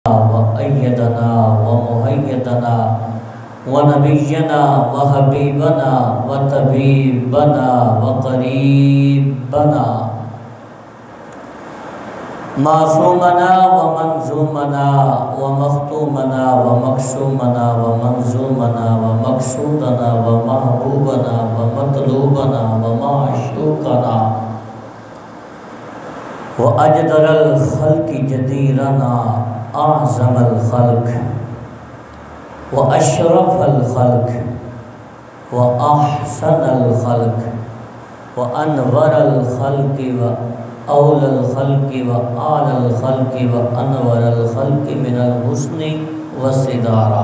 وأيدنا ومؤيدنا ونبينا وحبيبنا وطبيبنا وقريبنا معصومنا ومنظومنا ومختومنا ومكشومنا ومنظومنا ومقصودنا ومحبوبنا ومطلوبنا ومعشوقنا وأجدر الخلق جديرنا أعظم الخلق وأشرف الخلق وأحسن الخلق وأنور الخلق وأولى الخلق وأعلى الخلق وأنور الخلق من الحسن والصدارة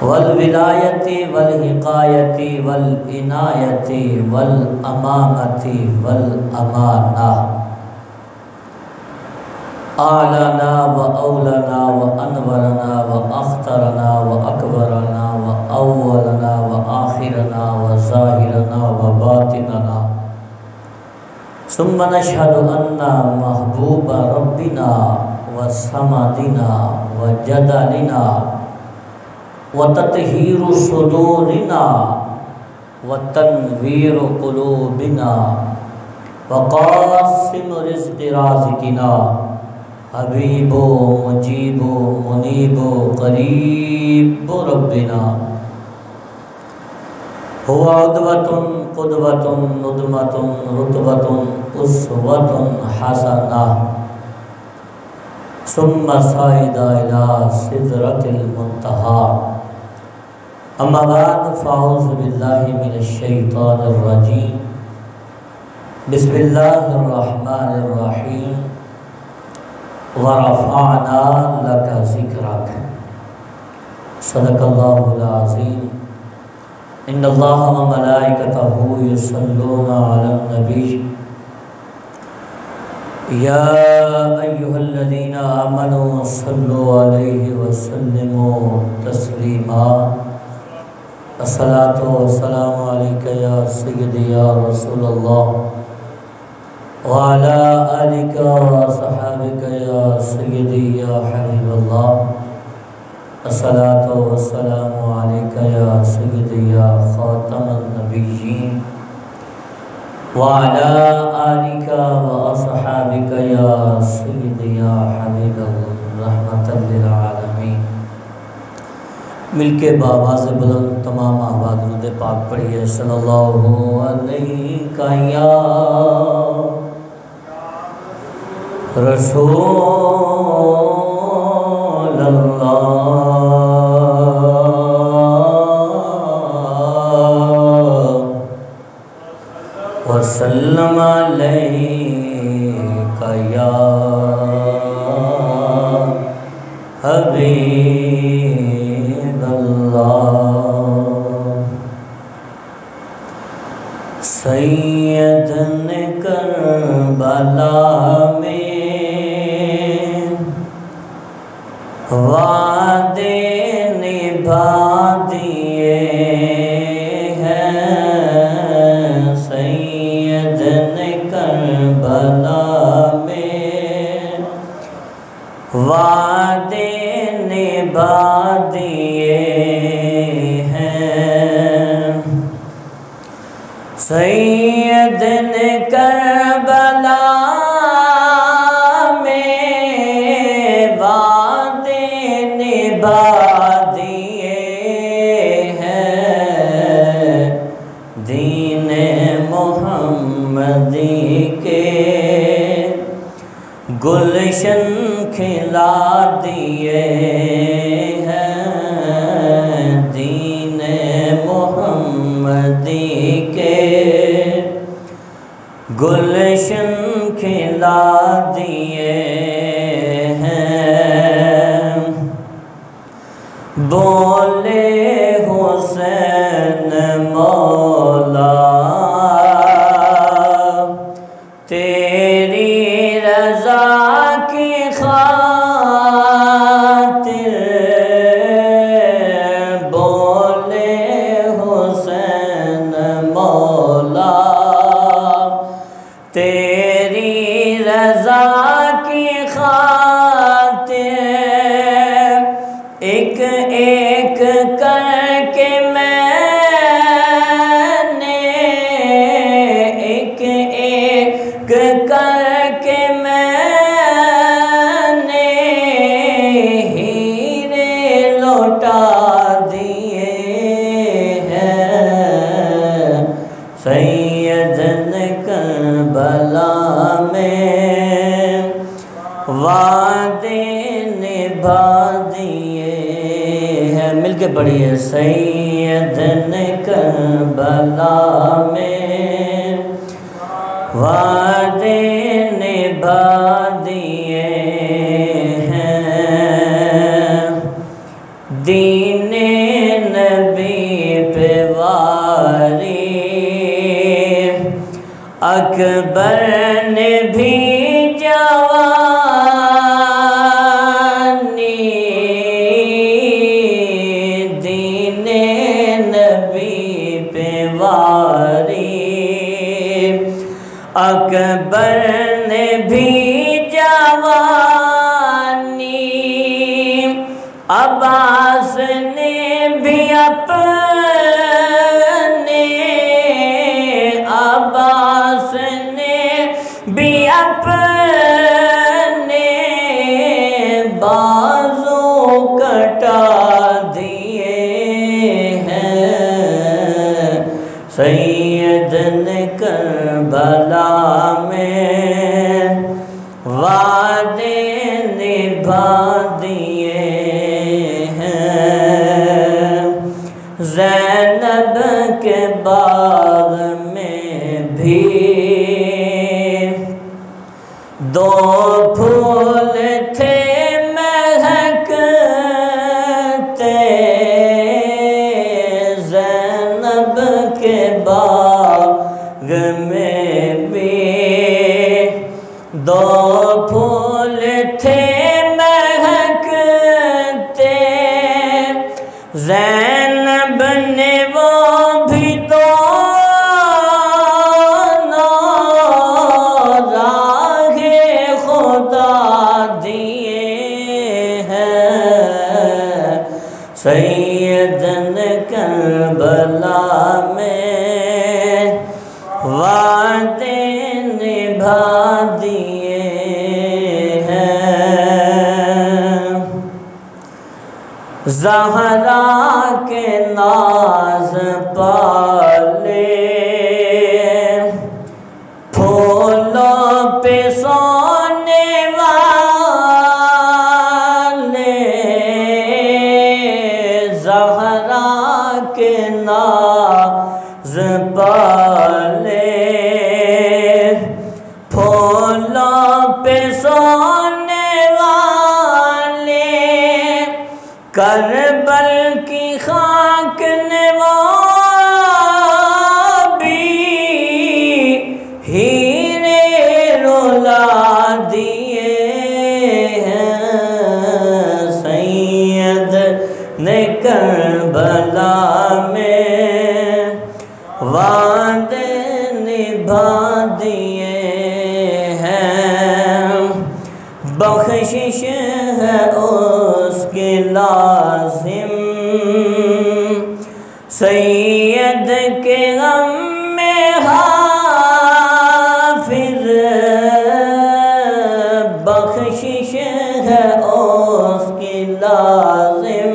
والولاية والحقاية والعناية والأمامة والأمانة أعلنا وأولنا وأنورنا وأخطرنا وأكبرنا وأولنا وآخرنا وظاهرنا وباطننا ثم نشهد أن محبوب ربنا وصمدنا وجدلنا وتطهير صدورنا وتنوير قلوبنا وقاسم رزق رازقنا حبيب مجيب منيب قريب ربنا هو عدوة قدوة ندمة رتبة أسوة حسنة ثم صعد إلى سدرة المنتهى أما بعد فأعوذ بالله من الشيطان الرجيم بسم الله الرحمن الرحيم ورفعنا لك ذكرك صدق الله العظيم إن الله وملائكته يصلون على النبي يا أيها الذين آمنوا صلوا عليه وسلموا تسليما الصلاة والسلام عليك يا سيدي يا رسول الله وعلى آلك وصحابك يا سيدي يا حبيب الله الصلاة والسلام عليك يا سيدي يا خاتم النبيين وعلى آلك وأصحابك يا سيدي يا حبيب الله رحمة للعالمين. مل کے بآواز بلند تمام آباد درود پاک پڑھیے صلی اللہ علیہ یا رسول اللہ وسلم علیک یا حبیب اللہ. سید نے کربلا میں وعدے نبھا دیے ہیں. سید نے کربلا میں وعدے نبھا دیے ہیں. سید نے کربلا میں وعدے نبھا دیے ہیں. دین محمدی کے گلشن کھلا دیے ہیں. دین محمدی کے گلشن کھلا دیے ہیں. بولے حسین مولا تیری رضا کی خاطر. بولے حسین مولا تیری رضا کی خاطر وعدے نبھا دیے ہیں، مل کے پڑھیے، سید نے کربلا میں وعدے نبھا دیے ہیں، دین نبی پہ واری اکبر نے بھی جوانی، دین نبی پہ واری اکبر نے بھی جوانی، عباس نے بھی اپنے، عباس نے بھی اپنے بازو کٹا دیے ہیں، سید نے کربلا میں وعدے نبھا دیے ہیں، زینب کے باغ میں بھی دو پھول تھے مہکتے، زینب کے باغ میں بھی دو پھول تھے مہکتے، زینب نے وہ بھی دونوں راہ خدا دیے ہیں، سید نے کربلا میں وعدے نبھا دیے ہیں، زہرا کے ناز پالے پھولوں پہ سونے والے، زہرا کے ناز پالے پھولوں پہ سونے والے، کربل کی خاک نے وہ بھی ہیرے رلا دیے ہیں، سید نے کربلا میں وعدے نبھا دیے ہیں، بخشش ہے اس کی لازم، سید کے غم میں حافظ، بخشش ہے اس کی لازم،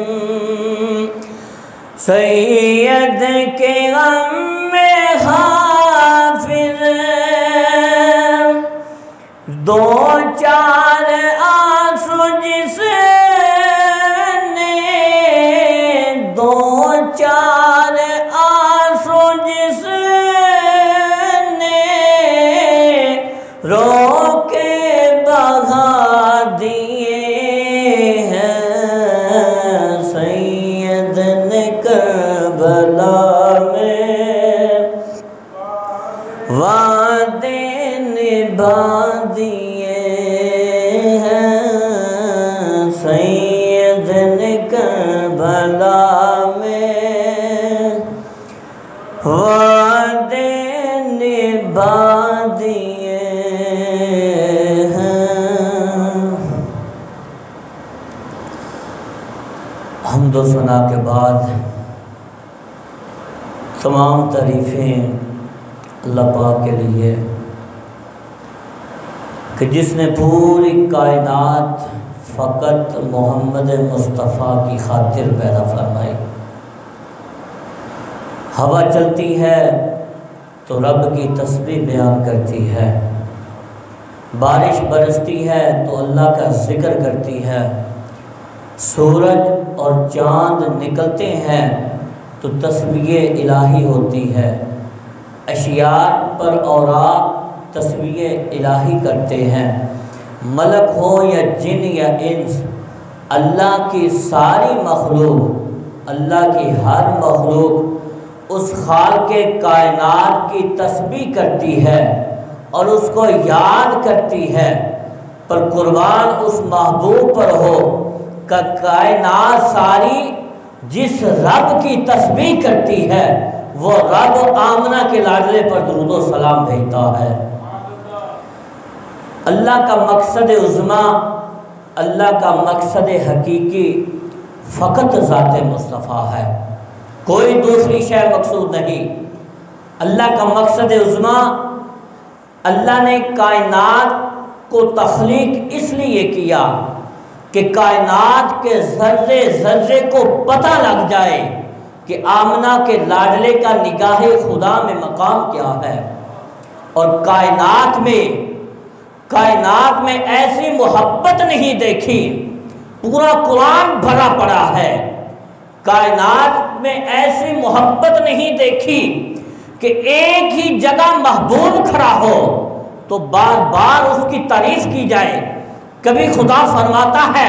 سید کے غم میں حافظ، دو چار آنسو جس نے، دو چار آنسو جس نے رو کے بہا دیے ہیں، سید نے کربلا میں وعدے نبھا دیے ہیں، سید نے کربلا میں وعدے نبھا دیے ہیں۔ حمد و ثنا کے بعد تمام تعریفیں اللہ پاک کے لیے کہ جس نے پوری کائنات فقط محمد مصطفیٰ کی خاطر پیدا فرمائی۔ ہوا چلتی ہے تو رب کی تسبیح بیان کرتی ہے، بارش برستی ہے تو اللہ کا ذکر کرتی ہے، سورج اور چاند نکلتے ہیں تو تسبیح الہی ہوتی ہے، اشیاء پر اوراق تسبیح الہی کرتے ہیں، ملک ہو یا جن یا انس، اللہ کی ساری مخلوق، اللہ کی ہر مخلوق اس خالق کائنات کی تسبیح کرتی ہے اور اس کو یاد کرتی ہے، پر قربان اس محبوب پر ہو کہ کائنات ساری جس رب کی تسبیح کرتی ہے وہ رب آمنہ کے لاڈلے پر درود و سلام بھیجتا ہے۔ اللہ کا مقصد عظمیٰ، اللہ کا مقصد حقیقی فقط ذات مصطفیٰ ہے، کوئی دوسری شے مقصود نہیں۔ اللہ کا مقصد عظمیٰ، اللہ نے کائنات کو تخلیق اس لیے کیا کہ کائنات کے ذرے ذرے کو پتہ لگ جائے کہ آمنہ کے لاڈلے کا نگاہ خدا میں مقام کیا ہے، اور کائنات میں ایسی محبت نہیں دیکھی، پورا قرآن بھرا پڑا ہے، کائنات میں ایسی محبت نہیں دیکھی کہ ایک ہی جگہ محبوب کھڑا ہو تو بار بار اس کی تعریف کی جائے۔ کبھی خدا فرماتا ہے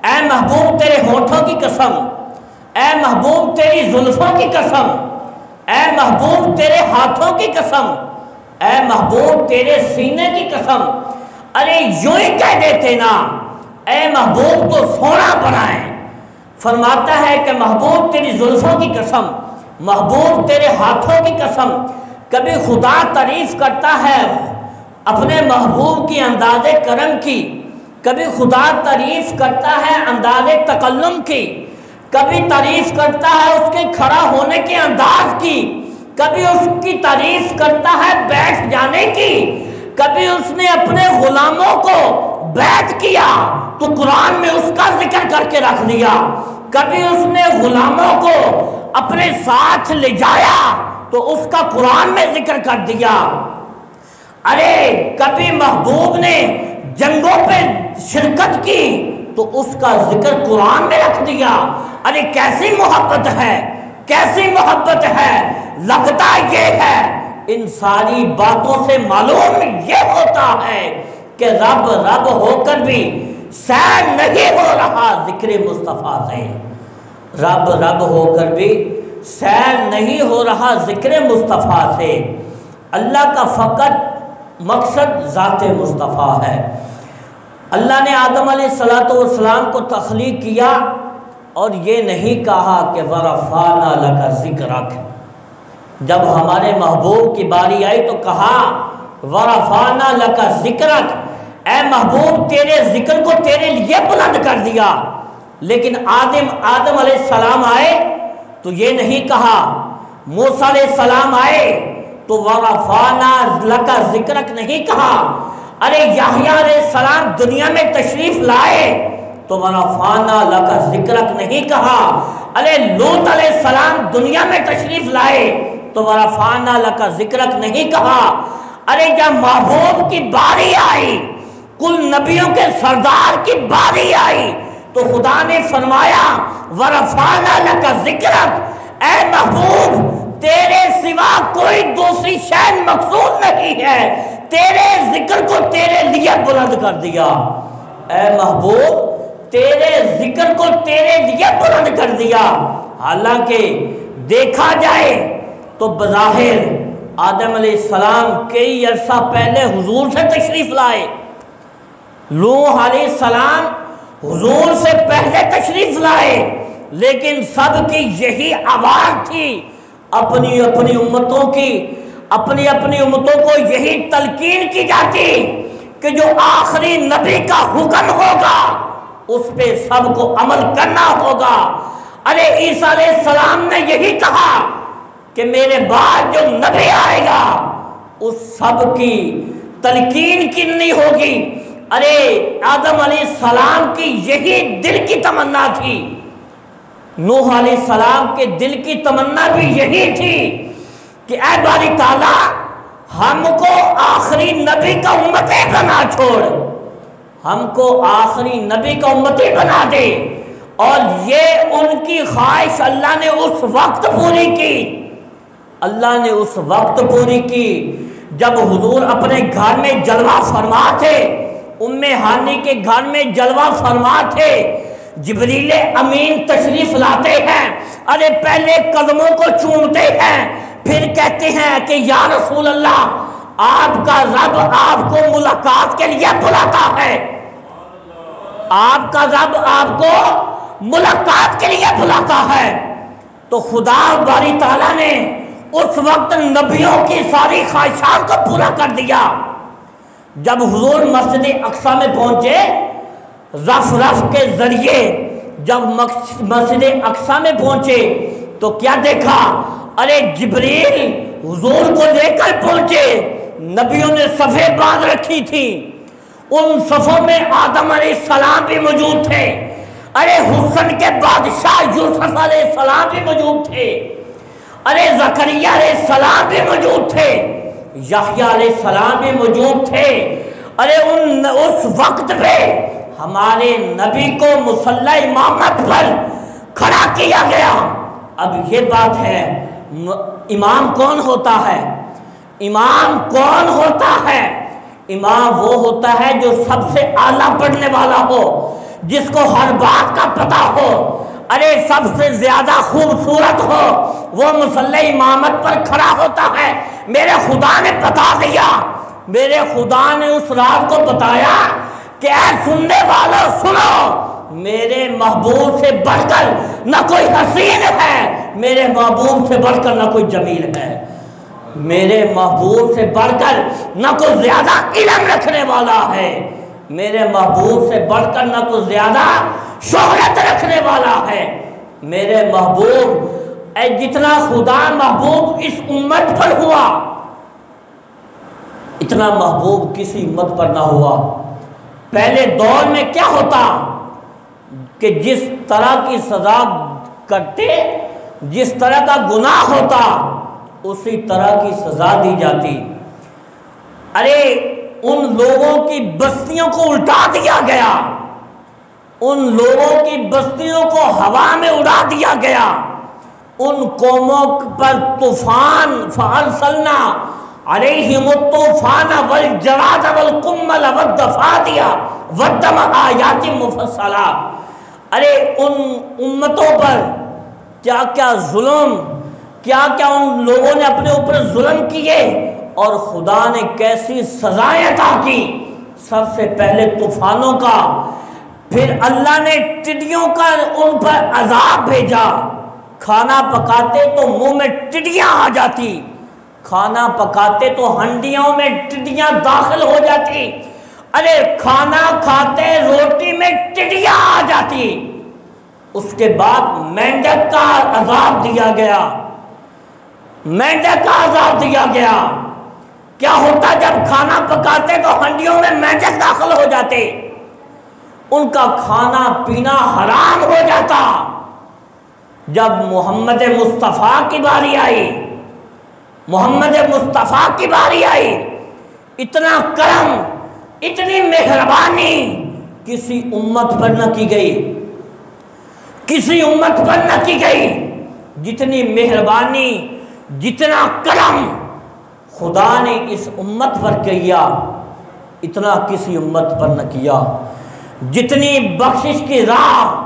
اے محبوب تیرے ہونٹوں کی قسم، اے محبوب تیری زلفوں کی قسم، اے محبوب تیرے ہاتھوں کی قسم، اے محبوب تیرے سینے کی قسم، ارے یوں ہی کہہ دیتے نا، اے محبوب تو سونا بنا ہے۔ فرماتا ہے کہ محبوب تیری زلفوں کی قسم، محبوب تیرے ہاتھوں کی قسم۔ کبھی خدا تعریف کرتا ہے اپنے محبوب کی انداز کرم کی، کبھی خدا تعریف کرتا ہے انداز تکلم کی، کبھی تعریف کرتا ہے اس کے کھڑا ہونے کے انداز کی، کبھی اس کی تعریف کرتا ہے بیٹھ جانے کی، کبھی اس نے اپنے غلاموں کو بیعت کیا تو قرآن میں اس کا ذکر کر کے رکھ دیا، کبھی اس نے غلاموں کو اپنے ساتھ لے جایا تو اس کا قرآن میں ذکر کر دیا۔ ارے کبھی محبوب نے جنگوں پہ شرکت کی تو اس کا ذکر قرآن میں رکھ دیا۔ ارے کیسی محبت ہے، کیسی محبت ہے۔ لگتا یہ ہے ان ساری باتوں سے معلوم یہ ہوتا ہے کہ رب رب ہو کر بھی سیر نہیں ہو رہا ذکر مصطفیٰ سے، رب رب ہو کر بھی سیر نہیں ہو رہا ذکر مصطفیٰ سے۔ اللہ کا فقط مقصد ذات مصطفیٰ ہے۔ اللہ نے آدم علیہ السلام کو تخلیق کیا اور یہ نہیں کہا کہ وَرَفَعْنَا لَكَ ذِكْرَكَ، جب ہمارے محبوب کی باری آئی تو کہا وَرَفَعْنَا لَكَ ذِكْرَكَ، اے محبوب تیرے ذکر کو تیرے لیے بلند کر دیا۔ لیکن آدم علیہ السلام آئے تو یہ نہیں کہا، موسیٰ علیہ السلام آئے تو وَرَفَعْنَا لَكَ ذِكْرَكَ نہیں کہا، ارے یحییٰ علیہ السلام دنیا میں تشریف لائے تو وَرَفَعْنَا لَكَ ذِكْرَكَ نہیں کہا، ارے لوط علیہ السلام دنیا میں تشریف لائے تو وَرَفَعْنَا لَكَ ذِكْرَكَ نہیں کہا۔ ارے جب محبوب کی باری آئی، کل نبیوں کے سردار کی باری آئی تو خدا نے فرمایا وَرَفَعْنَا لَكَ ذِكْرَكَ، اے محبوب تیرے سوا کوئی دوسری شے مقصود نہیں ہے، تیرے ذکر کو تیرے لیے بلند کر دیا۔ اے محبوب تیرے ذکر کو تیرے لیے بلند کر دیا۔ حالانکہ دیکھا جائے تو بظاہر آدم علیہ السلام کئی عرصہ پہلے حضور سے تشریف لائے، نوح علیہ السلام حضور سے پہلے تشریف لائے، لیکن سب کی یہی آواز تھی، اپنی اپنی امتوں کی، اپنی اپنی امتوں کو یہی تلقین کی جاتی کہ جو آخری نبی کا حکم ہوگا اس پہ سب کو عمل کرنا ہوگا۔ ارے عیسیٰ علیہ السلام نے یہی کہا کہ میرے بعد جو نبی آئے گا اس سب کی تلقین کرنی ہوگی۔ ارے آدم علیہ السلام کی یہی دل کی تمنا تھی، نوح علیہ السلام کے دل کی تمنا بھی یہی تھی کہ اے باری تعالیٰ ہم کو آخری نبی کا امتی بنا چھوڑ، ہم کو آخری نبی کا امتی بنا دے۔ اور یہ ان کی خواہش اللہ نے اس وقت پوری کی، اللہ نے اس وقت پوری کی جب حضور اپنے گھر میں جلوہ فرما تھے، ام ہانی کے گھر میں جلوہ فرما تھے، جبریل امین تشریف لاتے ہیں، ارے پہلے قدموں کو چومتے ہیں، پھر کہتے ہیں کہ یا رسول اللہ آپ کا رب آپ کو ملاقات کے لیے بلاتا ہے، آپ کا رب آپ کو ملاقات کے لیے بلاتا ہے۔ تو خدا باری تعالیٰ نے اس وقت نبیوں کی ساری خواہشات کو پورا کر دیا۔ جب حضور مسجد اقصی میں پہنچے، رف کے ذریعے جب مسجد اقصی میں پہنچے تو کیا دیکھا؟ ارے جبریل حضور کو لے کر پہنچے، نبیوں نے صفیں باندھ رکھی تھی، ان صفوں میں آدم علیہ السلام بھی موجود تھے، ارے حسن کے بادشاہ یوسف علیہ السلام بھی موجود تھے، ارے زکریا علیہ السلام بھی موجود تھے، یحییٰ علیہ السلام بھی موجود تھے۔ ارے اس وقت پہ ہمارے نبی کو مصلی امامت پر کھڑا کیا گیا۔ اب یہ بات ہے، امام کون ہوتا ہے؟ امام کون ہوتا ہے؟ امام وہ ہوتا ہے جو سب سے اعلیٰ پڑھنے والا ہو، جس کو ہر بات کا پتہ ہو، ارے سب سے زیادہ خوبصورت ہو، وہ مصلی امامت پر کھڑا ہوتا ہے۔ میرے خدا نے بتا دیا، میرے خدا نے اس رات کو بتایا کہ اے سننے والوں سنو، میرے محبوب سے بڑھ کر نہ کوئی حسین ہے، میرے محبوب سے بڑھ کر نہ کوئی جمیل ہے، میرے محبوب سے بڑھ کر نہ کوئی زیادہ علم رکھنے والا ہے، میرے محبوب سے بڑھ کر نہ کوئی زیادہ شہرت رکھنے والا ہے، میرے محبوب اے جتنا خدا محبوب اس امت پر ہوا، اتنا محبوب کسی امت پر نہ ہوا۔ پہلے دور میں کیا ہوتا کہ جس طرح کی سزا کرتے، جس طرح کا گناہ ہوتا، اسی طرح کی سزا دی جاتی۔ ارے ان لوگوں کی بستیوں کو الٹا دیا گیا، ان لوگوں کی بستیوں کو ہوا میں اڑا دیا گیا، ان قوموں پر طوفان فارسلنا علیہم الطوفان والجراد والقمل والضفادع والدم آیات مفصلات۔ ارے ان امتوں پر کیا کیا ظلم، کیا کیا ان لوگوں نے اپنے اوپر ظلم کیے، اور خدا نے کیسی سزائیں عطا کی۔ سب سے پہلے طوفانوں کا، پھر اللہ نے ٹڈیوں کا ان پر عذاب بھیجا۔ کھانا پکاتے تو منہ میں ٹڈیاں آ جاتی، کھانا پکاتے تو ہنڈیوں میں ٹڈیاں داخل ہو جاتی، ارے کھانا کھاتے روٹی میں ٹڈیاں آ جاتی۔ اس کے بعد مینڈک کا عذاب دیا گیا، مینڈک کا عذاب دیا گیا۔ کیا ہوتا جب کھانا پکاتے تو ہنڈیوں میں مینڈک داخل ہو جاتے، ان کا کھانا پینا حرام ہو جاتا۔ جب محمد مصطفیٰ کی باری آئی، محمد مصطفیٰ کی باری آئی، اتنا کرم، اتنی مہربانی کسی امت پر نہ کی گئی، کسی امت پر نہ کی گئی، جتنی مہربانی، جتنا کرم خدا نے اس امت پر کیا، اتنا کسی امت پر نہ کیا۔ جتنی بخشش کی راہ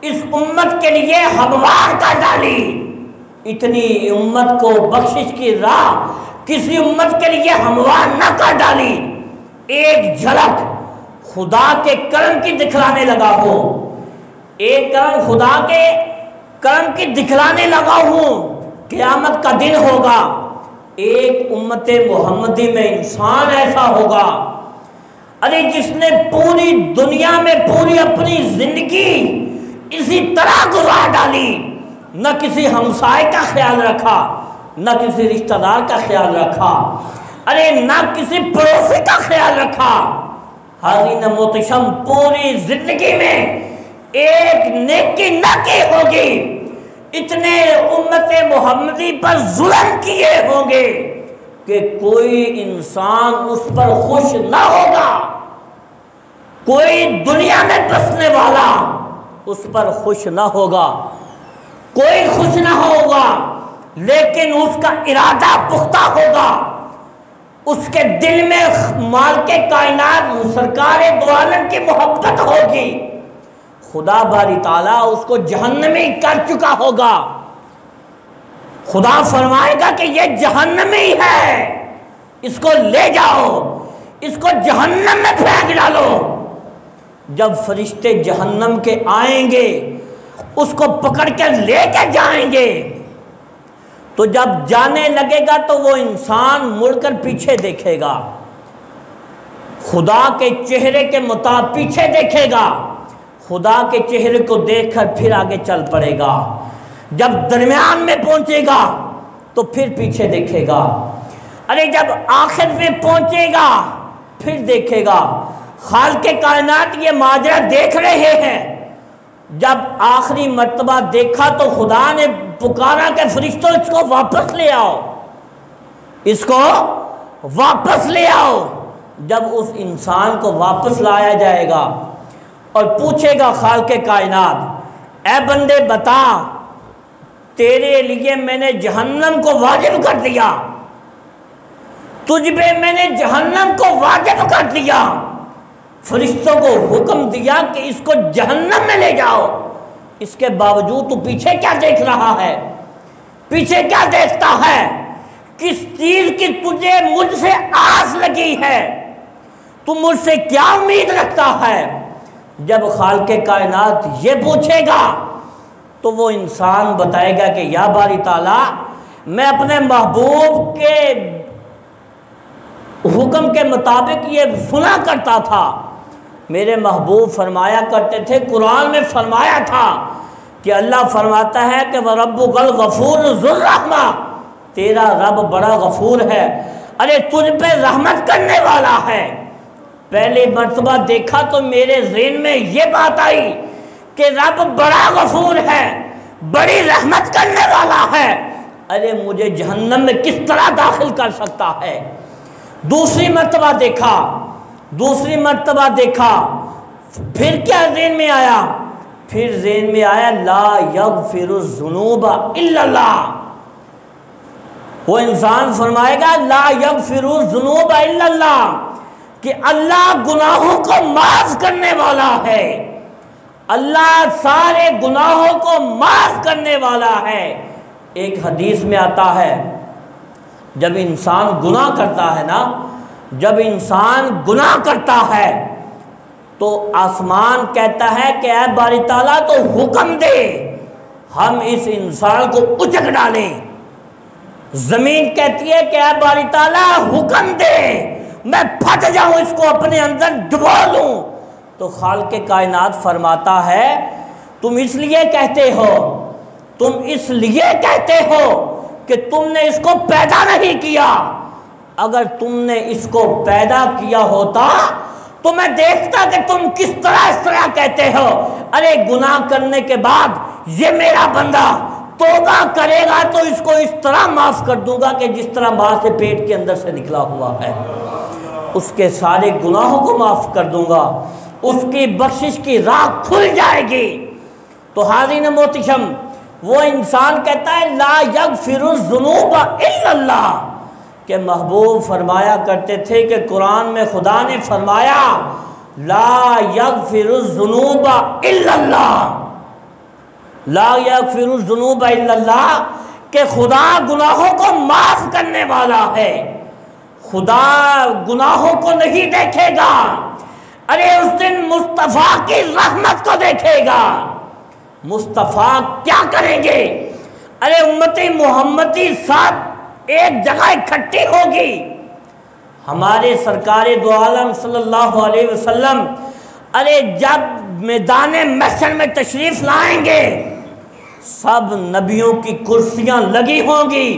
اس امت کے لیے ہموار کر ڈالی، اتنی امت کو بخشش کی راہ کسی امت کے لیے ہموار نہ کر ڈالی۔ ایک جھلک خدا کے کرم کی دکھلانے لگا ہوں، ایک کرم خدا کے کرم کی دکھلانے لگا ہوں۔ قیامت کا دن ہوگا، ایک امت محمدی میں انسان ایسا ہوگا، ارے جس نے پوری دنیا میں پوری اپنی زندگی اسی طرح گزار ڈالی، نہ کسی ہمسائے کا خیال رکھا، نہ کسی رشتہ دار کا خیال رکھا، ارے نہ کسی پڑوسی کا خیال رکھا۔ حاضرین محتشم، پوری زندگی میں ایک نیکی نہ کی ہوگی، اتنے امت محمدی پر ظلم کیے ہوں گے، کہ کوئی انسان اس پر خوش نہ ہوگا، کوئی دنیا میں بسنے والا اس پر خوش نہ ہوگا، کوئی خوش نہ ہوگا، لیکن اس کا ارادہ پختہ ہوگا، اس کے دل میں مالک کائنات سرکار دو عالم کی محبت ہوگی، خدا باری تعالیٰ اس کو جہنمی کر چکا ہوگا، خدا فرمائے گا کہ یہ جہنمی ہے، اس کو لے جاؤ، اس کو جہنم میں پھینک ڈالو۔ جب فرشتے جہنم کے آئیں گے اس کو پکڑ کے لے کے جائیں گے، تو جب جانے لگے گا تو وہ انسان مڑ کر پیچھے دیکھے گا، خدا کے چہرے کے مطابق پیچھے دیکھے گا، خدا کے چہرے کو دیکھ کر پھر آگے چل پڑے گا، جب درمیان میں پہنچے گا تو پھر پیچھے دیکھے گا، ارے جب آخر میں پہنچے گا پھر دیکھے گا۔ خالق کائنات یہ ماجرا دیکھ رہے ہیں، جب آخری مرتبہ دیکھا تو خدا نے پکارا کہ فرشتوں اس کو واپس لے آؤ، اس کو واپس لے آؤ۔ جب اس انسان کو واپس لایا جائے گا اور پوچھے گا خالق کائنات، اے بندے بتا، تیرے لیے میں نے جہنم کو واجب کر دیا، تجھ پہ میں نے جہنم کو واجب کر دیا، فرشتوں کو حکم دیا کہ اس کو جہنم میں لے جاؤ، اس کے باوجود تو پیچھے کیا دیکھ رہا ہے؟ پیچھے کیا دیکھتا ہے؟ کس چیز کی تجھے مجھ سے آس لگی ہے؟ تو مجھ سے کیا امید رکھتا ہے؟ جب خالق کائنات یہ پوچھے گا تو وہ انسان بتائے گا کہ یا باری تعالیٰ، میں اپنے محبوب کے حکم کے مطابق یہ سنا کرتا تھا، میرے محبوب فرمایا کرتے تھے، قرآن میں فرمایا تھا کہ اللہ فرماتا ہے کہ وَرَبُّكَ الْغَفُورُ ذُو الرَّحْمَةِ، تیرا رب بڑا غفور ہے، ارے تجھ پہ رحمت کرنے والا ہے۔ پہلی مرتبہ دیکھا تو میرے ذہن میں یہ بات آئی کہ رب بڑا غفور ہے، بڑی رحمت کرنے والا ہے، ارے مجھے جہنم میں کس طرح داخل کر سکتا ہے؟ دوسری مرتبہ دیکھا، پھر کیا ذہن میں آیا؟ پھر ذہن میں آیا لا یغفر الذنوب الا اللہ، وہ انسان فرمائے گا لا یغفر الذنوب الا اللہ، کہ اللہ گناہوں کو معاف کرنے والا ہے، اللہ سارے گناہوں کو معاف کرنے والا ہے۔ ایک حدیث میں آتا ہے جب انسان گناہ کرتا ہے نا، جب انسان گناہ کرتا ہے تو آسمان کہتا ہے کہ اے باری تعالیٰ تو حکم دے ہم اس انسان کو اچک ڈالیں، زمین کہتی ہے کہ اے باری تعالیٰ حکم دے میں پھٹ جاؤں، اس کو اپنے اندر ڈبو لوں، تو خالق کائنات فرماتا ہے تم اس لیے کہتے ہو کہ تم نے اس کو پیدا نہیں کیا، اگر تم نے اس کو پیدا کیا ہوتا تو میں دیکھتا کہ تم کس طرح اس طرح کہتے ہو، ارے گناہ کرنے کے بعد یہ میرا بندہ توبہ کرے گا تو اس کو اس طرح معاف کر دوں گا کہ جس طرح ماں سے پیٹ کے اندر سے نکلا ہوا ہے، اس کے سارے گناہوں کو معاف کر دوں گا، اس کی بخشش کی راہ کھل جائے گی۔ تو حاضرین محتشم، وہ انسان کہتا ہے لا یغفر الذنوب الا اللہ، کہ محبوب فرمایا کرتے تھے کہ قرآن میں خدا نے فرمایا لا یغفر الذنوب الا اللہ، لا یغفر الذنوب الا اللہ، کہ خدا گناہوں کو معاف کرنے والا ہے، خدا گناہوں کو نہیں دیکھے گا، ارے اس دن مصطفیٰ کی رحمت کو دیکھے گا۔ مصطفیٰ کیا کریں گے؟ ارے امتی محمدی ساتھ ایک جگہ اکٹھی ہوگی، ہمارے سرکار دو عالم صلی اللہ علیہ وسلم ارے جب میدان محشر میں تشریف لائیں گے، سب نبیوں کی کرسیاں لگی ہوں گی،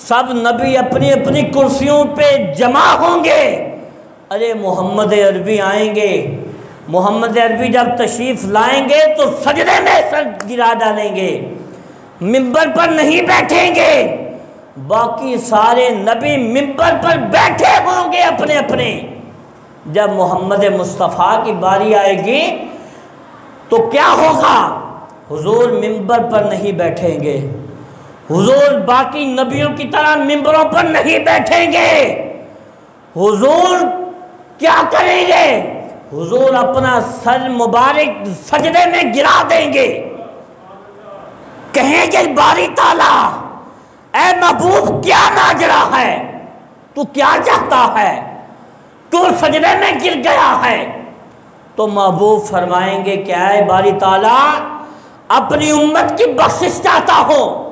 سب نبی اپنی اپنی کرسیوں پہ جمع ہوں گے، ارے محمد عربی آئیں گے، محمد عربی جب تشریف لائیں گے تو سجدے میں سر گرا ڈالیں گے، منبر پر نہیں بیٹھیں گے، باقی سارے نبی منبر پر بیٹھے ہوں گے اپنے اپنے، جب محمد مصطفیٰ کی باری آئے گی تو کیا ہوگا؟ حضور منبر پر نہیں بیٹھیں گے، حضور باقی نبیوں کی طرح منبروں پر نہیں بیٹھیں گے، حضور کیا کریں گے؟ حضور اپنا سر مبارک سجدے میں گرا دیں گے، کہیں گے باری تعالیٰ اے محبوب کیا ماجرا ہے، تو کیا چاہتا ہے، کیوں سجدے میں گر گیا ہے؟ تو محبوب فرمائیں گے کہ اے باری تعالیٰ اپنی امت کی بخشش چاہتا ہوں،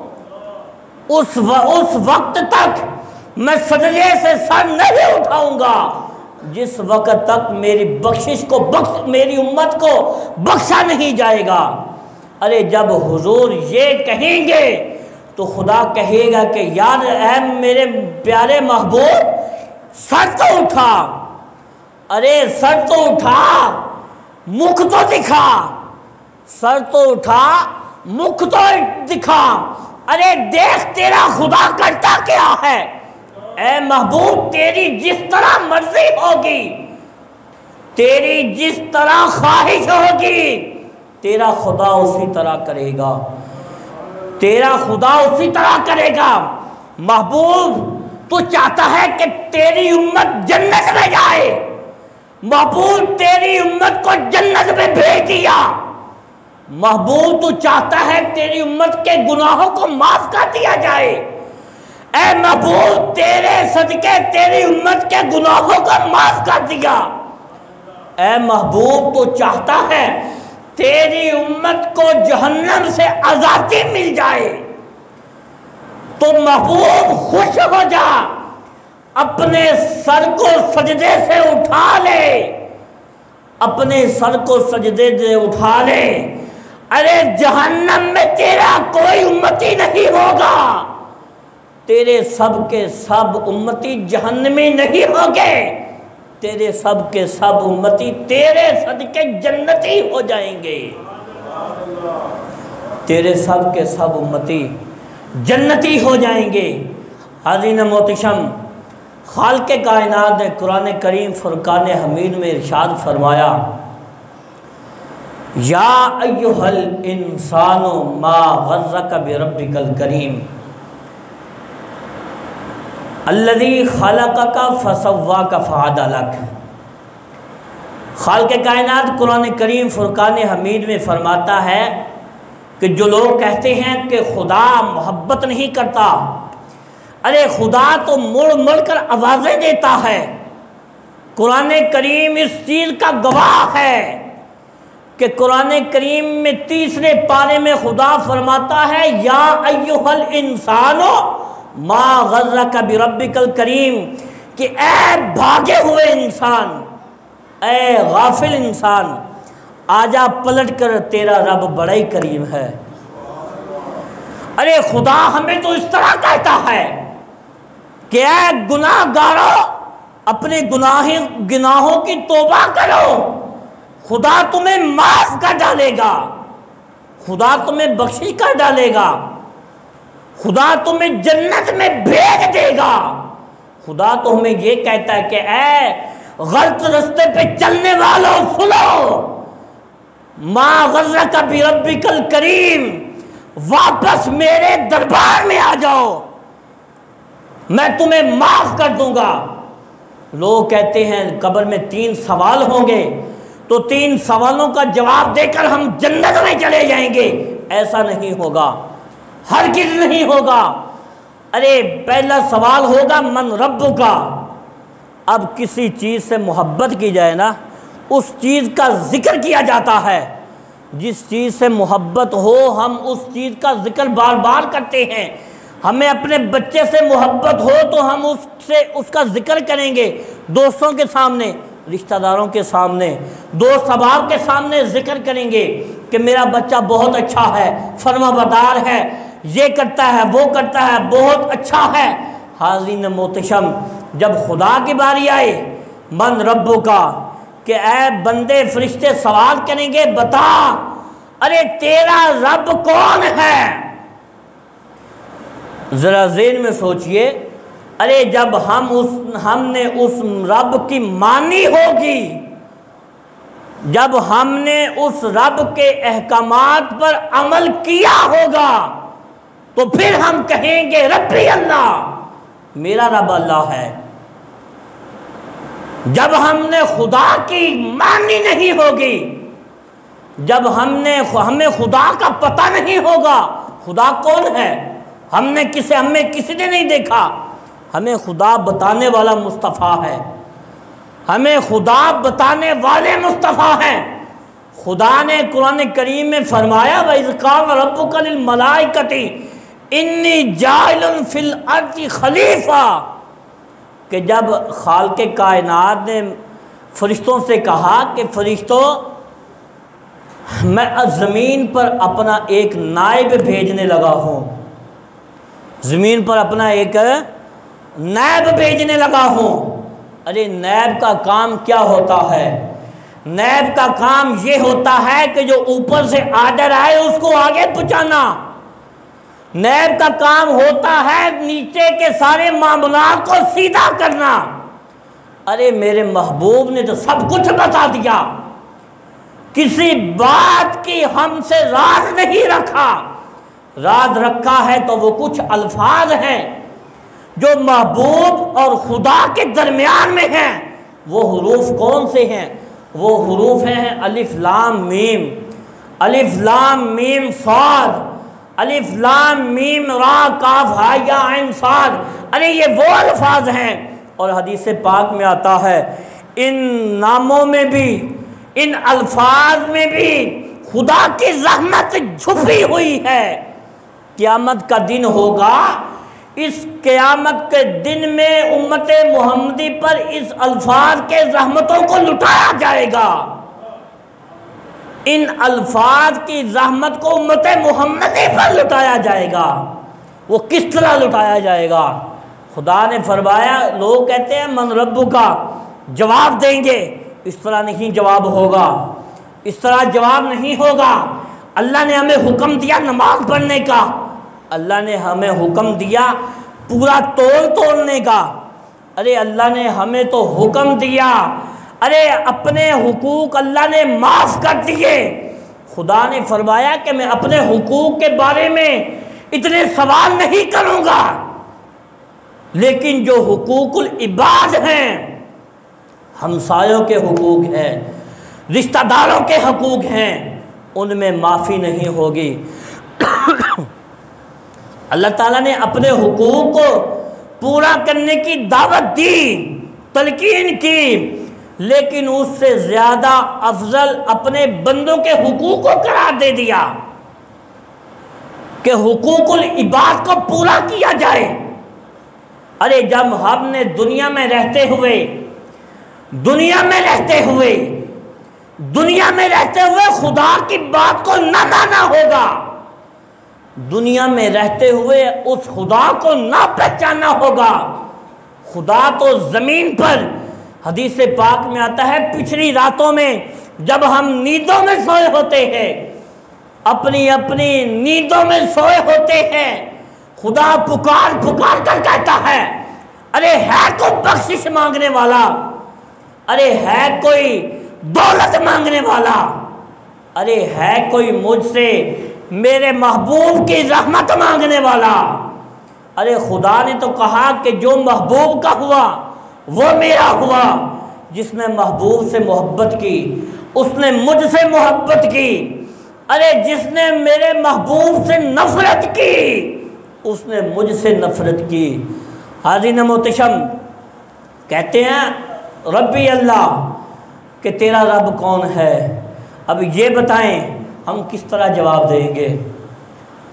اس وقت تک میں سجدے سے سر نہیں اٹھاؤں گا جس وقت تک میری بخشش کو میری امت کو بخشا نہیں جائے گا۔ ارے جب حضور یہ کہیں گے تو خدا کہے گا کہ یار اے میرے پیارے محبوب سر تو اٹھا، ارے سر تو اٹھا، مکھ تو دکھا، سر تو اٹھا، مکھ تو دکھا، ارے دیکھ تیرا خدا کرتا کیا ہے۔ اے محبوب تیری جس طرح مرضی ہوگی، تیری جس طرح خواہش ہوگی، تیرا خدا اسی طرح کرے گا، تیرا خدا اسی طرح کرے گا۔ محبوب تو چاہتا ہے کہ تیری امت جنت میں جائے، محبوب تیری امت کو جنت میں بھیج دیا، محبوب تو چاہتا ہے تیری امت کے گناہوں کو معاف کر دیا جائے، اے محبوب تیرے صدقے تیری امت کے گناہوں کو معاف کر دیا، اے محبوب تو چاہتا ہے تیری امت کو جہنم سے آزادی مل جائے، تو محبوب خوش ہو جا، اپنے سر کو سجدے سے اٹھا لے، اپنے سر کو سجدے سے اٹھا لے، ارے جہنم میں تیرا کوئی امتی نہیں ہوگا، تیرے سب کے سب امتی جہنمی نہیں ہوگے، تیرے سب کے سب امتی تیرے صدقے جنتی ہو جائیں گے، تیرے سب کے سب امتی جنتی ہو جائیں گے۔ حاضرین محتشم، خالق کائنات نے قرآن کریم فرقان حمید میں ارشاد فرمایا، یا ایھا الانسان ما غرک بربک الکریم الذی خلقک فسواک فعدلک۔ خالق کائنات قرآن کریم فرقان حمید میں فرماتا ہے کہ جو لوگ کہتے ہیں کہ خدا محبت نہیں کرتا، ارے خدا تو مڑ مڑ کر آوازیں دیتا ہے، قرآن کریم اس چیز کا گواہ ہے کہ قرآن کریم میں 3 پارے میں خدا فرماتا ہے یا ایھا الانسان ما غرک بربک الکریم، کہ اے بھاگے ہوئے انسان، اے غافل انسان، آجا پلٹ کر تیرا رب بڑا ہی کریم ہے۔ ارے خدا ہمیں تو اس طرح کہتا ہے کہ اے گناہ گارو اپنے گناہوں کی توبہ کرو، خدا تمہیں معاف کر ڈالے گا، خدا تمہیں بخشش کر ڈالے گا، خدا تمہیں جنت میں بھیج دے گا۔ خدا تو ہمیں یہ کہتا ہے کہ اے غلط رستے پہ چلنے والوں سنو، ما غرک بربک الکریم، واپس میرے دربار میں آ جاؤ، میں تمہیں معاف کر دوں گا۔ لوگ کہتے ہیں قبر میں 3 سوال ہوں گے تو 3 سوالوں کا جواب دے کر ہم جنت میں چلے جائیں گے، ایسا نہیں ہوگا، ہرگز نہیں ہوگا۔ ارے پہلا سوال ہوگا من ربک کا، اب کسی چیز سے محبت کی جائے نا، اس چیز کا ذکر کیا جاتا ہے، جس چیز سے محبت ہو ہم اس چیز کا ذکر بار بار کرتے ہیں، ہمیں اپنے بچے سے محبت ہو تو ہم اس کا ذکر کریں گے، دوستوں کے سامنے، رشتہ داروں کے سامنے، دوست احباب کے سامنے ذکر کریں گے کہ میرا بچہ بہت اچھا ہے، فرما بردار ہے، یہ کرتا ہے وہ کرتا ہے، بہت اچھا ہے۔ حاضرین محتشم، جب خدا کی باری آئے من ربک کا، کہ اے بندے فرشتے سوال کریں گے بتا ارے تیرا رب کون ہے، ذرا ذہن میں سوچئے، ارے جب ہم نے اس رب کی مانی ہوگی، جب ہم نے اس رب کے احکامات پر عمل کیا ہوگا، تو پھر ہم کہیں گے ربی اللہ، میرا رب اللہ ہے۔ جب ہم نے خدا کی مانی نہیں ہوگی، جب ہمیں خدا کا پتہ نہیں ہوگا، خدا کون ہے، ہمیں کسی نے نہیں دیکھا، ہمیں خدا بتانے والا مصطفیٰ ہے، ہمیں خدا بتانے والے مصطفیٰ ہیں۔ خدا نے قرآن کریم میں فرمایا وَإِذْ قَالَ رَبُّكَ لِلْمَلَائِكَةِ إِنِّي جَاعِلٌ فِي الْأَرْضِ خَلِيفَةً، کہ جب خالق کائنات نے فرشتوں سے کہا کہ فرشتوں میں زمین پر اپنا ایک نائب بھیجنے لگا ہوں، زمین پر اپنا ایک نائب بھیجنے لگا ہوں۔ ارے نائب کا کام کیا ہوتا ہے؟ نائب کا کام یہ ہوتا ہے کہ جو اوپر سے آرڈر آئے اس کو آگے پہنچانا۔ نائب کا کام ہوتا ہے نیچے کے سارے معاملات کو سیدھا کرنا۔ ارے میرے محبوب نے تو سب کچھ بتا دیا، کسی بات کی ہم سے راز نہیں رکھا، راز رکھا ہے تو وہ کچھ الفاظ ہیں جو محبوب اور خدا کے درمیان میں ہیں۔ وہ حروف کون سے ہیں؟ وہ حروف ہیں الف لام میم، الف لام میم صاد، الف لام میم را کاف ہا یا عین صاد۔ ارے یہ وہ الفاظ ہیں، اور حدیث پاک میں آتا ہے ان ناموں میں بھی، ان الفاظ میں بھی خدا کی رحمت چھپی ہوئی ہے۔ قیامت کا دن ہوگا، اس قیامت کے دن میں امت محمدی پر اس الفاظ کے رحمتوں کو لٹایا جائے گا۔ ان الفاظ کی رحمت کو امت محمدی پر لٹایا جائے گا۔ وہ کس طرح لٹایا جائے گا؟ خدا نے فرمایا، لوگ کہتے ہیں من ربو کا، جواب دیں گے، اس طرح نہیں جواب ہوگا، اس طرح جواب نہیں ہوگا۔ اللہ نے ہمیں حکم دیا نماز پڑھنے کا، اللہ نے ہمیں حکم دیا پورا تولنے کا، ارے اللہ نے ہمیں تو حکم دیا، ارے اپنے حقوق اللہ نے معاف کر دیے۔ خدا نے فرمایا کہ میں اپنے حقوق کے بارے میں اتنے سوال نہیں کروں گا، لیکن جو حقوق العباد ہیں، ہمسایوں کے حقوق ہیں، رشتہ داروں کے حقوق ہیں، ان میں معافی نہیں ہوگی۔ اللہ تعالیٰ نے اپنے حقوق کو پورا کرنے کی دعوت دی، تلقین کی، لیکن اس سے زیادہ افضل اپنے بندوں کے حقوق کو قرار دے دیا کہ حقوق العباد کو پورا کیا جائے۔ ارے جب ہم نے دنیا میں رہتے ہوئے خدا کی بات کو نہ مانا ہوگا، دنیا میں رہتے ہوئے اس خدا کو نہ پہچانا ہوگا۔ خدا تو زمین پر، حدیث پاک میں آتا ہے پچھلی راتوں میں جب ہم نیندوں میں سوئے ہوتے ہیں، اپنی اپنی نیندوں میں سوئے ہوتے ہیں، خدا پکار پکار کر کہتا ہے، ارے ہے کوئی بخشش مانگنے والا، ارے ہے کوئی دولت مانگنے والا، ارے ہے کوئی مجھ سے میرے محبوب کی رحمت مانگنے والا۔ ارے خدا نے تو کہا کہ جو محبوب کا ہوا وہ میرا ہوا، جس نے محبوب سے محبت کی اس نے مجھ سے محبت کی، ارے جس نے میرے محبوب سے نفرت کی اس نے مجھ سے نفرت کی۔ حاضرین محتشم، کہتے ہیں ربی اللہ، کہ تیرا رب کون ہے؟ اب یہ بتائیں ہم کس طرح جواب دیں گے؟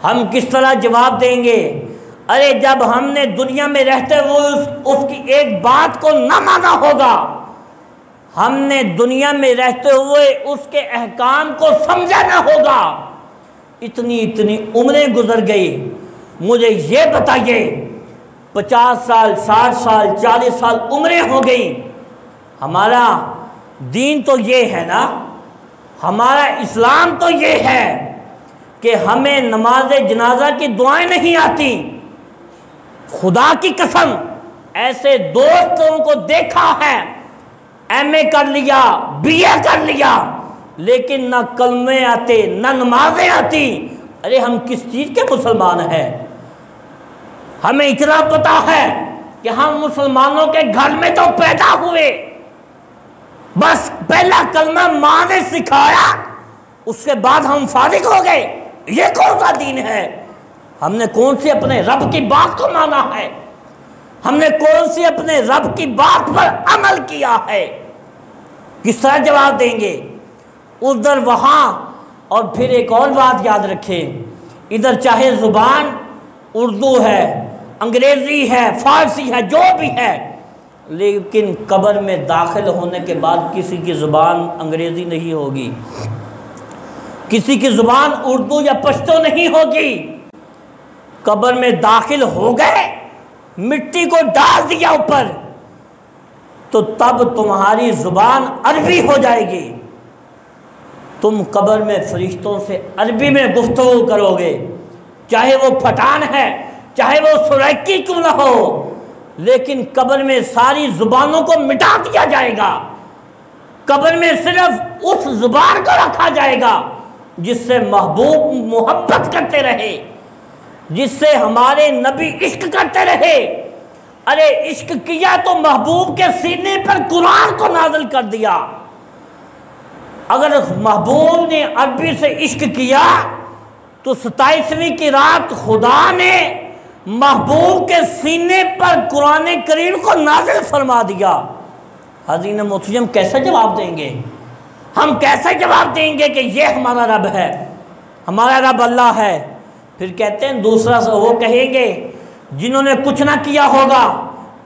ہم کس طرح جواب دیں گے؟ ارے جب ہم نے دنیا میں رہتے ہوئے اس کی ایک بات کو نہ مانا ہوگا، ہم نے دنیا میں رہتے ہوئے اس کے احکام کو سمجھا نہ ہوگا۔ اتنی عمریں گزر گئی، مجھے یہ بتائیے 50 سال 60 سال 40 سال عمریں ہو گئی، ہمارا دین تو یہ ہے نا، ہمارا اسلام تو یہ ہے کہ ہمیں نماز جنازہ کی دعائیں نہیں آتی، خدا کی قسم ایسے دوستوں کو دیکھا ہے، ایم اے کر لیا، بی اے کر لیا، لیکن نہ کلمے آتے نہ نمازیں آتی۔ ارے ہم کس چیز کے مسلمان ہیں؟ ہمیں اتنا پتا ہے کہ ہم مسلمانوں کے گھر میں تو پیدا ہوئے، بس پہلا کلمہ ماں نے سکھایا، اس کے بعد ہم فارغ ہو گئے۔ یہ کون سا دین ہے؟ ہم نے کون سی اپنے رب کی بات کو مانا ہے؟ ہم نے کون سی اپنے رب کی بات پر عمل کیا ہے؟ کس طرح جواب دیں گے؟ ادھر وہاں، اور پھر ایک اور بات یاد رکھیں، ادھر چاہے زبان اردو ہے، انگریزی ہے، فارسی ہے، جو بھی ہے، لیکن قبر میں داخل ہونے کے بعد کسی کی زبان انگریزی نہیں ہوگی، کسی کی زبان اردو یا پشتو نہیں ہوگی۔ قبر میں داخل ہو گئے، مٹی کو ڈال دیا اوپر، تو تب تمہاری زبان عربی ہو جائے گی، تم قبر میں فرشتوں سے عربی میں گفتگو کرو گے، چاہے وہ پٹھان ہے، چاہے وہ سرائکی کیوں نہ ہو، لیکن قبر میں ساری زبانوں کو مٹا دیا جائے گا۔ قبر میں صرف اس زبان کو رکھا جائے گا جس سے محبوب محبت کرتے رہے، جس سے ہمارے نبی عشق کرتے رہے۔ ارے عشق کیا تو محبوب کے سینے پر قرآن کو نازل کر دیا۔ اگر محبوب نے عربی سے عشق کیا تو 27ویں کی رات خدا نے محبوب کے سینے پر قرآن کریم کو نازل فرما دیا۔ حضرین محترم کیسے جواب دیں گے؟ ہم کیسے جواب دیں گے کہ یہ ہمارا رب ہے، ہمارا رب اللہ ہے؟ پھر کہتے ہیں دوسرا وہ کہیں گے جنہوں نے کچھ نہ کیا ہوگا،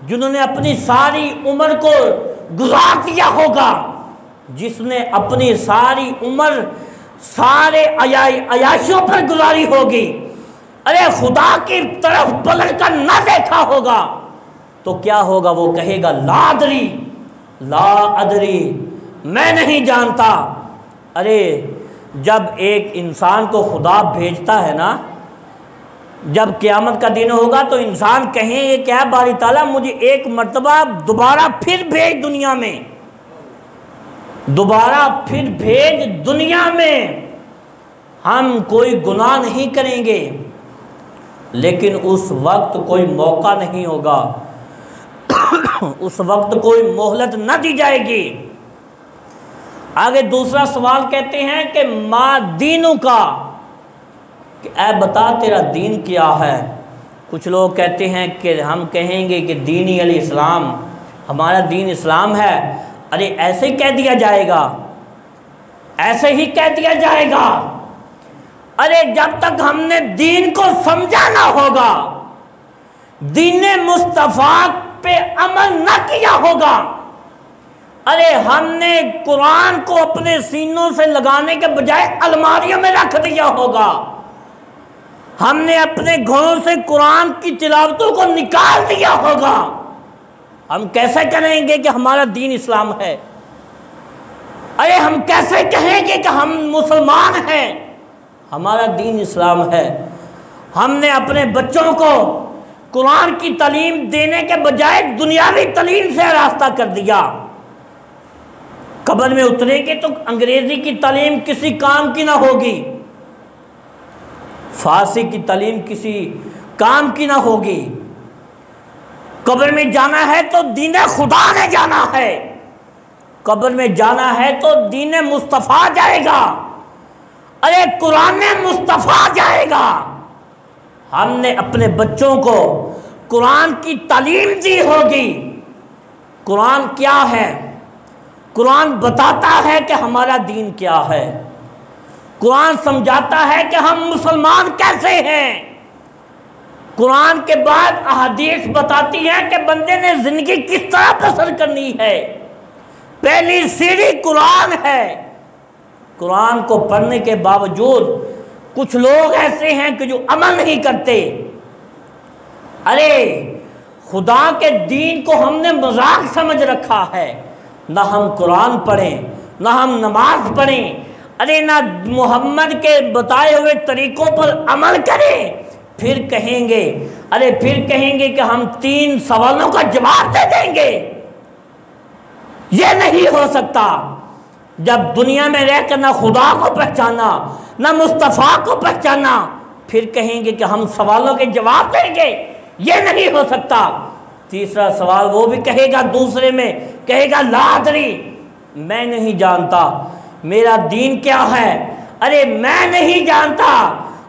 جنہوں نے اپنی ساری عمر کو گزار دیا ہوگا، جس نے اپنی ساری عمر سارے عیاشیوں پر گزاری ہوگی، ارے خدا کی طرف پلٹ کر نہ دیکھا ہوگا، تو کیا ہوگا؟ وہ کہے گا لا ادری، لا ادری، میں نہیں جانتا۔ ارے جب ایک انسان کو خدا بھیجتا ہے نا، جب قیامت کا دن ہوگا تو انسان کہیں گے کہ اے باری تعالیٰ مجھے ایک مرتبہ دوبارہ پھر بھیج دنیا میں، دوبارہ پھر بھیج دنیا میں، ہم کوئی گناہ نہیں کریں گے، لیکن اس وقت کوئی موقع نہیں ہوگا، اس وقت کوئی مہلت نہ دی جائے گی۔ آگے دوسرا سوال کہتے ہیں کہ ما دینوں کا، کہ اے بتا تیرا دین کیا ہے؟ کچھ لوگ کہتے ہیں کہ ہم کہیں گے کہ دینی الاسلام، ہمارا دین اسلام ہے۔ ارے ایسے ہی کہہ دیا جائے گا، ایسے ہی کہہ دیا جائے گا۔ ارے جب تک ہم نے دین کو سمجھا نہ ہوگا، دین مصطفیٰ پہ عمل نہ کیا ہوگا، ارے ہم نے قرآن کو اپنے سینوں سے لگانے کے بجائے الماریوں میں رکھ دیا ہوگا، ہم نے اپنے گھروں سے قرآن کی تلاوتوں کو نکال دیا ہوگا، ہم کیسے کریں گے کہ ہمارا دین اسلام ہے؟ ارے ہم کیسے کہیں گے کہ ہم مسلمان ہیں؟ ہمارا دین اسلام ہے۔ ہم نے اپنے بچوں کو قرآن کی تعلیم دینے کے بجائے دنیاوی تعلیم سے راستہ کر دیا۔ قبر میں اتریں گے تو انگریزی کی تعلیم کسی کام کی نہ ہوگی، فارسی کی تعلیم کسی کام کی نہ ہوگی۔ قبر میں جانا ہے تو دین خدا نے جانا ہے، قبر میں جانا ہے تو دین مصطفیٰ جائے گا، ارے قرآن مصطفیٰ جائے گا۔ ہم نے اپنے بچوں کو قرآن کی تعلیم دی ہوگی۔ قرآن کیا ہے؟ قرآن بتاتا ہے کہ ہمارا دین کیا ہے، قرآن سمجھاتا ہے کہ ہم مسلمان کیسے ہیں۔ قرآن کے بعد احادیث بتاتی ہیں کہ بندے نے زندگی کس طرح بسر کرنی ہے۔ پہلی سیڑھی قرآن ہے۔ قرآن کو پڑھنے کے باوجود کچھ لوگ ایسے ہیں کہ جو عمل نہیں کرتے۔ ارے خدا کے دین کو ہم نے مذاق سمجھ رکھا ہے، نہ ہم قرآن پڑھیں، نہ ہم نماز پڑھیں، ارے نہ محمد کے بتائے ہوئے طریقوں پر عمل کریں، پھر کہیں گے کہ ہم 3 سوالوں کا جواب دے دیں گے۔ یہ نہیں ہو سکتا۔ جب دنیا میں رہ کر نہ خدا کو پہچانا نہ مصطفیٰ کو پہچانا، پھر کہیں گے کہ ہم سوالوں کے جواب دیں گے، یہ نہیں ہو سکتا۔ تیسرا سوال وہ بھی کہے گا، دوسرے میں کہے گا لا ادری، میں نہیں جانتا میرا دین کیا ہے۔ ارے میں نہیں جانتا۔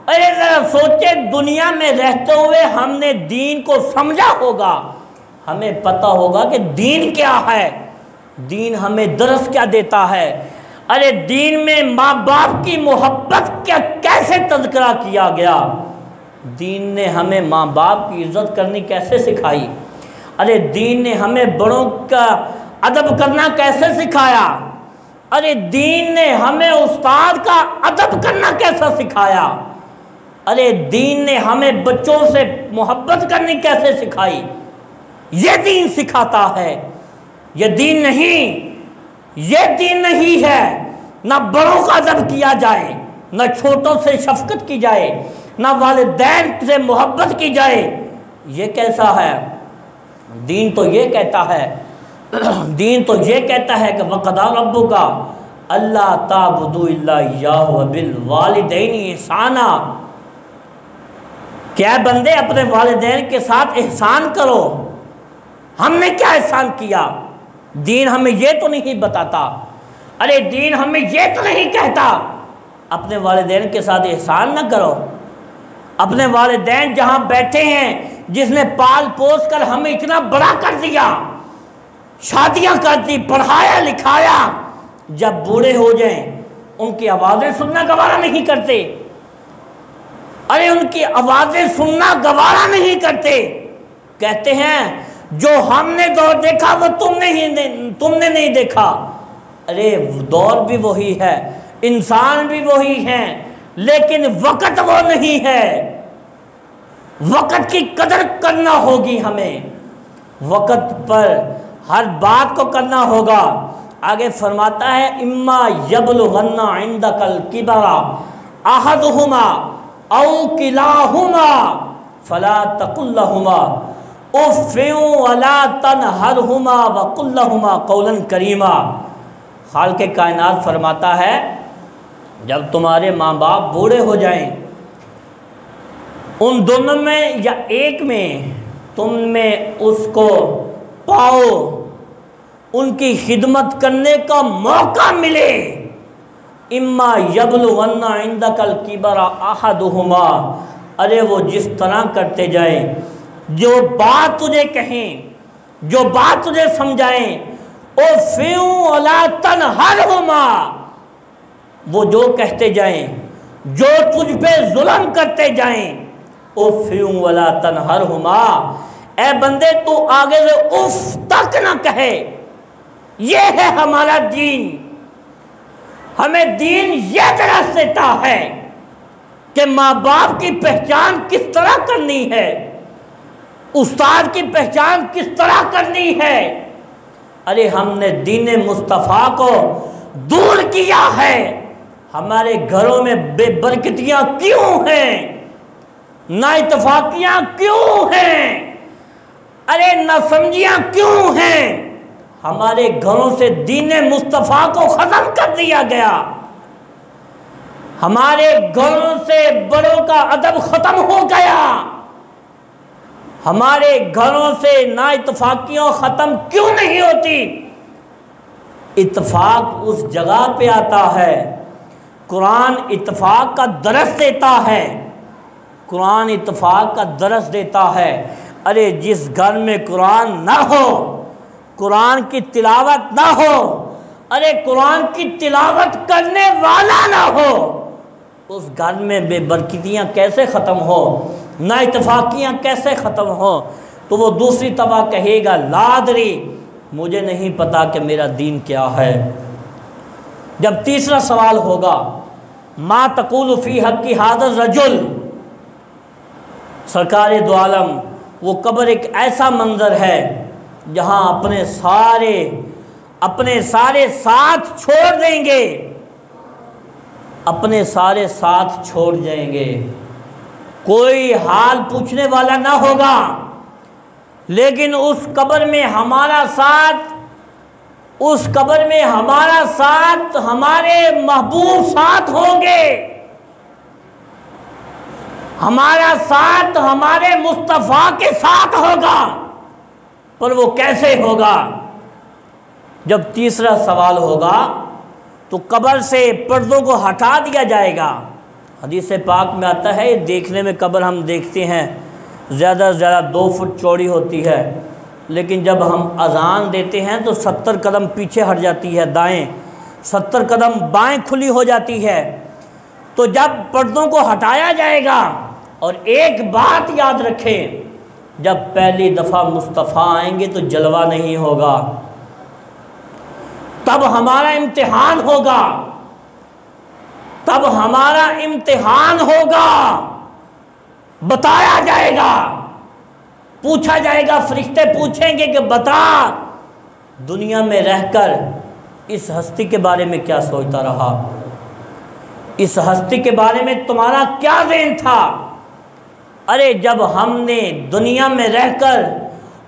ارے ذرا سوچے، دنیا میں رہتے ہوئے ہم نے دین کو سمجھا ہوگا، ہمیں پتہ ہوگا کہ دین کیا ہے، دین ہمیں درس کیا دیتا ہے۔ ارے دین میں ماں باپ کی محبت کا کیسے تذکرہ کیا گیا، دین نے ہمیں ماں باپ کی عزت کرنی کیسے سکھائی، ارے دین نے ہمیں بڑوں کا ادب کرنا کیسے سکھایا، ارے دین نے ہمیں استاد کا ادب کرنا کیسا سکھایا، ارے دین نے ہمیں بچوں سے محبت کرنی کیسے سکھائی۔ یہ دین سکھاتا ہے، یہ دین نہیں ہے۔ نہ بڑوں کا ادب کیا جائے، نہ چھوٹوں سے شفقت کی جائے، نہ والدین سے محبت کی جائے، یہ کیسا ہے؟ دین تو یہ کہتا ہے کہ وَقَضَىٰ رَبُّكَ أَلَّا تَعْبُدُوا إِلَّا إِيَّاهُ وَبِالْوَالِدَيْنِ إِحْسَانًا، کہ اے بندے اپنے والدین کے ساتھ احسان کرو۔ ہم نے کیا احسان کیا؟ دین ہمیں یہ تو نہیں بتاتا، ارے دین ہمیں یہ تو نہیں کہتا اپنے والدین کے ساتھ احسان نہ کرو۔ اپنے والدین جہاں بیٹھے ہیں، جس نے پال پوس کر ہمیں اتنا بڑا کر دیا، شادیاں کر دی، پڑھایا لکھایا، جب بوڑھے ہو جائیں ان کی آوازیں سننا گوارا نہیں کرتے، ارے ان کی آوازیں سننا گوارا نہیں کرتے، کہتے ہیں جو ہم نے دور دیکھا وہ تم نے نہیں دیکھا۔ ارے دور بھی وہی ہے، انسان بھی وہی ہیں، لیکن وقت وہ نہیں ہے۔ وقت کی قدر کرنا ہوگی ہمیں، وقت پر ہر بات کو کرنا ہوگا۔ آگے فرماتا ہے اما یبلغن عندک الکبر احدہما او کلاہما فلا تقل لہما اف ولا تنہرہما وقل لہما قولا کریما۔ خالق کائنات فرماتا ہے جب تمہارے ماں باپ بوڑھے ہو جائیں، ان دونوں میں یا ایک میں تم میں اس کو پاؤ، ان کی خدمت کرنے کا موقع ملے، اما یبلغن عندک الکبر احدہما، ارے وہ جس طرح کرتے جائیں، جو بات تجھے کہیں، جو بات تجھے سمجھائیں، اوفیوں ولا تنہرہما، وہ جو کہتے جائیں، جو تجھ پہ ظلم کرتے جائیں، اوفیوں ولا تنہرہما، اے بندے تو آگے سے اف تک نہ کہے۔ یہ ہے ہمارا دین۔ ہمیں دین یہ درس دیتا ہے کہ ماں باپ کی پہچان کس طرح کرنی ہے، استاد کی پہچان کس طرح کرنی ہے۔ ارے ہم نے دین مصطفیٰ کو دور کیا ہے، ہمارے گھروں میں بے برکتیاں کیوں ہیں، نا اتفاقیاں کیوں ہیں، ارے ناسمجھیاں کیوں ہیں؟ ہمارے گھروں سے دین مصطفیٰ کو ختم کر دیا گیا، ہمارے گھروں سے بڑوں کا ادب ختم ہو گیا، ہمارے گھروں سے نا اتفاقیاں ختم کیوں نہیں ہوتی؟ اتفاق اس جگہ پہ آتا ہے، قرآن اتفاق کا درس دیتا ہے، قرآن اتفاق کا درس دیتا ہے۔ ارے جس گھر میں قرآن نہ ہو، قرآن کی تلاوت نہ ہو، ارے قرآن کی تلاوت کرنے والا نہ ہو، اس گھر میں بے برکتیاں کیسے ختم ہو، نا اتفاقیاں کیسے ختم ہو؟ تو وہ دوسری طبع کہے گا لا ادری، مجھے نہیں پتا کہ میرا دین کیا ہے۔ جب تیسرا سوال ہوگا ما تقول فی حق ھذا الرجل، سرکار دو عالم، وہ قبر ایک ایسا منظر ہے جہاں اپنے سارے ساتھ چھوڑ دیں گے، اپنے سارے ساتھ چھوڑ جائیں گے، کوئی حال پوچھنے والا نہ ہوگا، لیکن اس قبر میں ہمارا ساتھ، اس قبر میں ہمارا ساتھ ہمارے محبوب ساتھ ہوں گے، ہمارا ساتھ ہمارے مصطفیٰ کے ساتھ ہوگا۔ پر وہ کیسے ہوگا؟ جب تیسرا سوال ہوگا تو قبر سے پردوں کو ہٹا دیا جائے گا۔ حدیث پاک میں آتا ہے، دیکھنے میں قبر ہم دیکھتے ہیں زیادہ سے زیادہ 2 فٹ چوڑی ہوتی ہے، لیکن جب ہم اذان دیتے ہیں تو 70 قدم پیچھے ہٹ جاتی ہے دائیں، 70 قدم بائیں کھلی ہو جاتی ہے۔ تو جب پردوں کو ہٹایا جائے گا، اور ایک بات یاد رکھیں، جب پہلی دفعہ مصطفیٰ آئیں گے تو جلوہ نہیں ہوگا، تب ہمارا امتحان ہوگا، تب ہمارا امتحان ہوگا، بتایا جائے گا، پوچھا جائے گا، فرشتے پوچھیں گے کہ بتا دنیا میں رہ کر اس ہستی کے بارے میں کیا سوچتا رہا، اس ہستی کے بارے میں تمہارا کیا ذہن تھا؟ ارے جب ہم نے دنیا میں رہ کر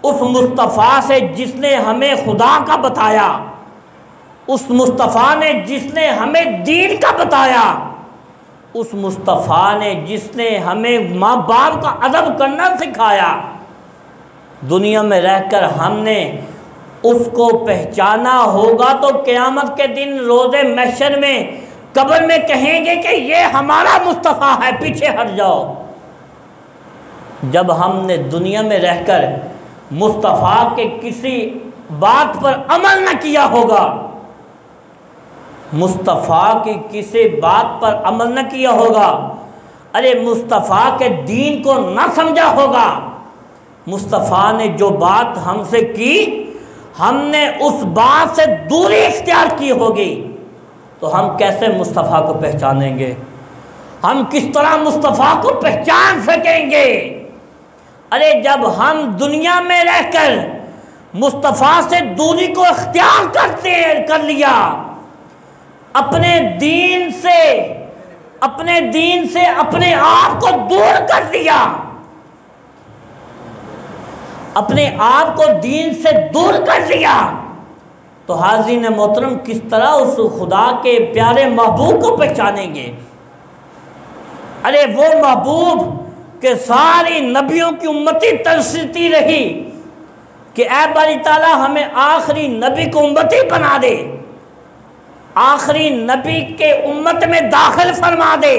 اس مصطفیٰ سے جس نے ہمیں خدا کا بتایا، اس مصطفیٰ نے جس نے ہمیں دین کا بتایا، اس مصطفیٰ نے جس نے ہمیں ماں باپ کا ادب کرنا سکھایا، دنیا میں رہ کر ہم نے اس کو پہچانا ہوگا تو قیامت کے دن روز محشر میں قبر میں کہیں گے کہ یہ ہمارا مصطفیٰ ہے، پیچھے ہٹ جاؤ۔ جب ہم نے دنیا میں رہ کر مصطفیٰ کے کسی بات پر عمل نہ کیا ہوگا، مصطفیٰ کی کسی بات پر عمل نہ کیا ہوگا، ارے مصطفیٰ کے دین کو نہ سمجھا ہوگا، مصطفیٰ نے جو بات ہم سے کی ہم نے اس بات سے دوری اختیار کی ہوگی، تو ہم کیسے مصطفیٰ کو پہچانیں گے؟ ہم کس طرح مصطفیٰ کو پہچان سکیں گے؟ ارے جب ہم دنیا میں رہ کر مصطفیٰ سے دوری کو اختیار کر لیا، اپنے دین سے اپنے آپ کو دور کر دیا، اپنے آپ کو دین سے دور کر دیا، تو حاضرین محترم کس طرح اس خدا کے پیارے محبوب کو پہچانیں گے؟ ارے وہ محبوب کہ ساری نبیوں کی امتی ترستی رہی کہ اے باری تعالیٰ ہمیں آخری نبی کو امتی بنا دے، آخری نبی کے امت میں داخل فرما دے۔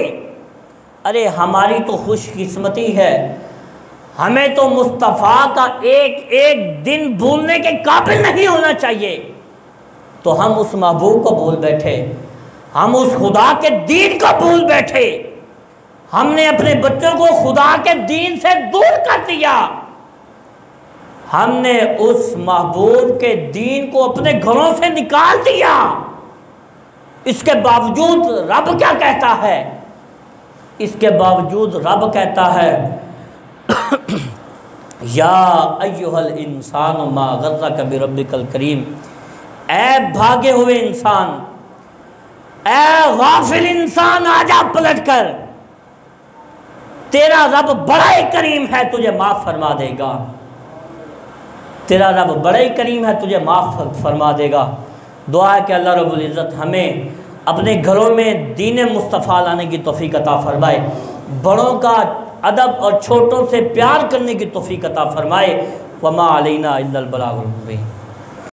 ارے ہماری تو خوش قسمتی ہے، ہمیں تو مصطفیٰ کا ایک ایک دن بھولنے کے قابل نہیں ہونا چاہیے، تو ہم اس محبوب کو بھول بیٹھے، ہم اس خدا کے دین کو بھول بیٹھے، ہم نے اپنے بچوں کو خدا کے دین سے دور کر دیا، ہم نے اس محبوب کے دین کو اپنے گھروں سے نکال دیا۔ اس کے باوجود رب کیا کہتا ہے؟ اس کے باوجود رب کہتا ہے یا ایھا الانسان ما غرک بربک الکریم، اے بھاگے ہوئے انسان، اے غافل انسان، آجا پلٹ کر، تیرا رب بڑا ہی کریم ہے، تجھے معاف فرما دے گا، تیرا رب بڑا ہی کریم ہے، تجھے معاف فرما دے گا۔ دعا ہے کہ اللہ رب العزت ہمیں اپنے گھروں میں دین مصطفیٰ لانے کی توفیق عطا فرمائے، بڑوں کا ادب اور چھوٹوں سے پیار کرنے کی توفیق عطا فرمائے۔ وما علینا الا البلاغ المبین۔